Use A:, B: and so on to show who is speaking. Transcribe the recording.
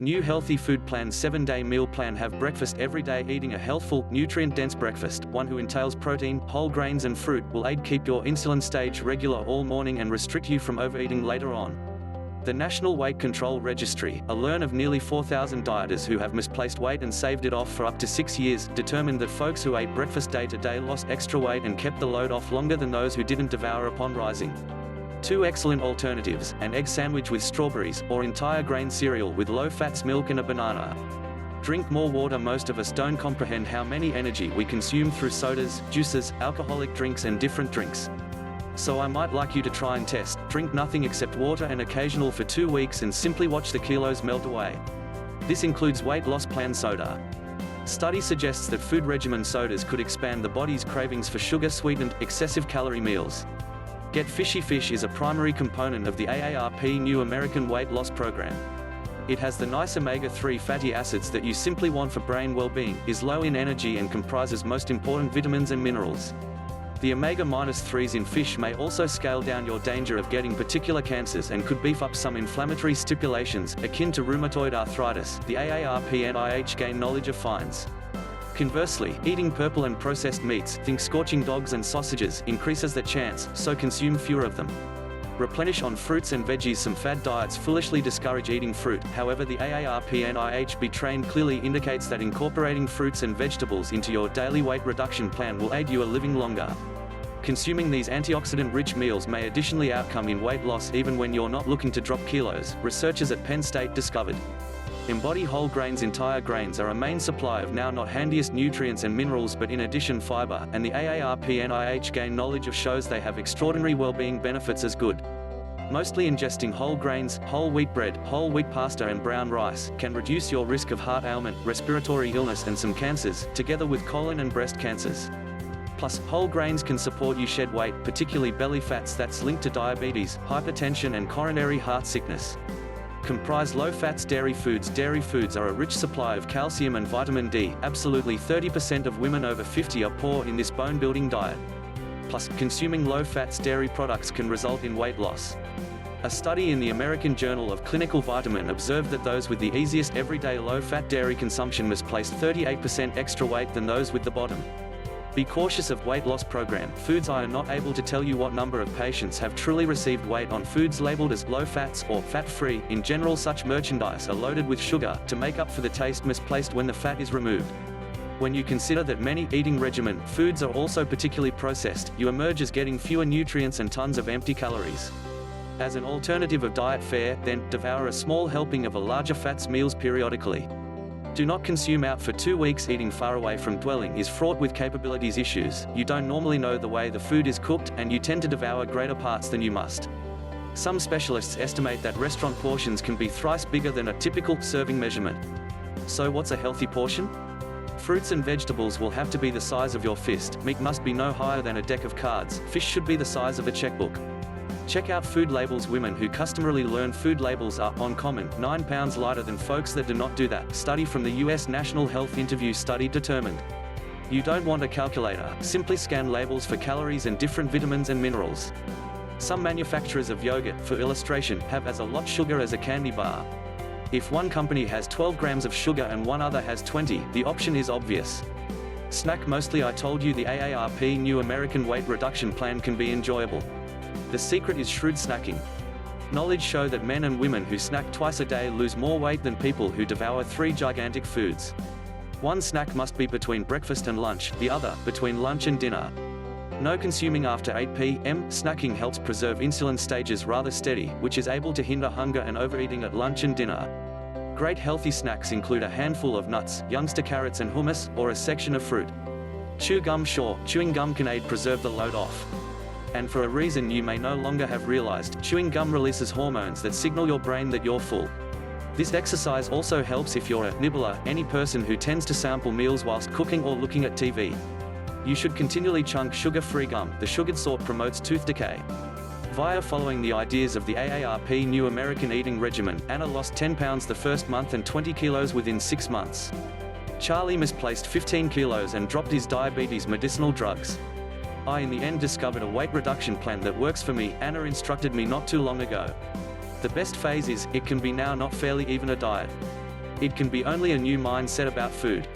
A: New healthy food plan 7-day meal plan. Have breakfast every day. Eating a healthful, nutrient-dense breakfast, one who entails protein, whole grains and fruit, will aid keep your insulin stage regular all morning and restrict you from overeating later on. The National Weight Control Registry, a learn of nearly 4,000 dieters who have misplaced weight and saved it off for up to 6 years, determined that folks who ate breakfast day to day lost extra weight and kept the load off longer than those who didn't devour upon rising. Two excellent alternatives: an egg sandwich with strawberries, or entire grain cereal with low fats milk and a banana. Drink more water. Most of us don't comprehend how many energy we consume through sodas, juices, alcoholic drinks and different drinks. So I might like you to try and test. Drink nothing except water and occasional for 2 weeks and simply watch the kilos melt away. This includes weight loss plan soda. Study suggests that food regimen sodas could expand the body's cravings for sugar-sweetened, excessive calorie meals. Get Fishy Fish is a primary component of the AARP New American Weight Loss Program. It has the nice omega-3 fatty acids that you simply want for brain well-being, is low in energy and comprises most important vitamins and minerals. The omega-3s in fish may also scale down your danger of getting particular cancers and could beef up some inflammatory stipulations, akin to rheumatoid arthritis, the AARP NIH gain knowledge of finds. Conversely, eating purple and processed meats, think scorching dogs and sausages, increases that chance, so consume fewer of them. Replenish on fruits and veggies. Some fad diets foolishly discourage eating fruit, however the AARP NIHB train clearly indicates that incorporating fruits and vegetables into your daily weight reduction plan will aid you a living longer. Consuming these antioxidant-rich meals may additionally outcome in weight loss even when you're not looking to drop kilos, researchers at Penn State discovered. Embody whole grains. Entire grains are a main supply of now not handiest nutrients and minerals, but in addition fiber, and the AARP NIH gain knowledge of shows they have extraordinary well-being benefits as good. Mostly ingesting whole grains, whole wheat bread, whole wheat pasta and brown rice can reduce your risk of heart ailment, respiratory illness and some cancers, together with colon and breast cancers. Plus, whole grains can support you shed weight, particularly belly fats that's linked to diabetes, hypertension and coronary heart sickness. Comprise low-fats dairy foods. Dairy foods are a rich supply of calcium and vitamin D. Absolutely 30% of women over 50 are poor in this bone-building diet. Plus, consuming low-fats dairy products can result in weight loss. A study in the American Journal of Clinical Vitamin observed that those with the easiest everyday low-fat dairy consumption misplaced 38% extra weight than those with the bottom. Be cautious of weight loss program foods. I am not able to tell you what number of patients have truly received weight on foods labeled as low fats or fat-free. In general, such merchandise are loaded with sugar to make up for the taste misplaced when the fat is removed. When you consider that many eating regimen foods are also particularly processed, you emerge as getting fewer nutrients and tons of empty calories. As an alternative of diet fare, then, devour a small helping of a larger fats meals periodically. Do not consume out for 2 weeks. Eating far away from dwelling is fraught with capabilities issues. You don't normally know the way the food is cooked, and you tend to devour greater parts than you must. Some specialists estimate that restaurant portions can be thrice bigger than a typical serving measurement. So what's a healthy portion? Fruits and vegetables will have to be the size of your fist. Meat must be no higher than a deck of cards. Fish should be the size of a checkbook. Check out food labels. Women who customarily learn food labels are, on common, 9 pounds lighter than folks that do not do that. Study from the US National Health Interview Study determined. You don't want a calculator. Simply scan labels for calories and different vitamins and minerals. Some manufacturers of yogurt, for illustration, have as a lot sugar as a candy bar. If one company has 12 grams of sugar and one other has 20, the option is obvious. Snack mostly. I told you the AARP New American Weight Reduction Plan can be enjoyable. The secret is shrewd snacking. Knowledge show that men and women who snack twice a day lose more weight than people who devour 3 gigantic foods. One snack must be between breakfast and lunch, the other, between lunch and dinner. No consuming after 8 p.m. Snacking helps preserve insulin stages rather steady, which is able to hinder hunger and overeating at lunch and dinner. Great healthy snacks include a handful of nuts, youngster carrots and hummus, or a section of fruit. Chew gum. Sure, chewing gum can aid preserve the load off. And for a reason you may no longer have realized, chewing gum releases hormones that signal your brain that you're full. This exercise also helps if you're a nibbler, any person who tends to sample meals whilst cooking or looking at TV. You should continually chunk sugar-free gum. The sugared sort promotes tooth decay. Via following the ideas of the AARP New American Eating Regimen, Anna lost 10 pounds the first month and 20 kilos within 6 months. Charlie misplaced 15 kilos and dropped his diabetes medicinal drugs. I in the end discovered a weight reduction plan that works for me. Anna instructed me not too long ago. The best phase is, it can be now not fairly even a diet. It can be only a new mindset about food.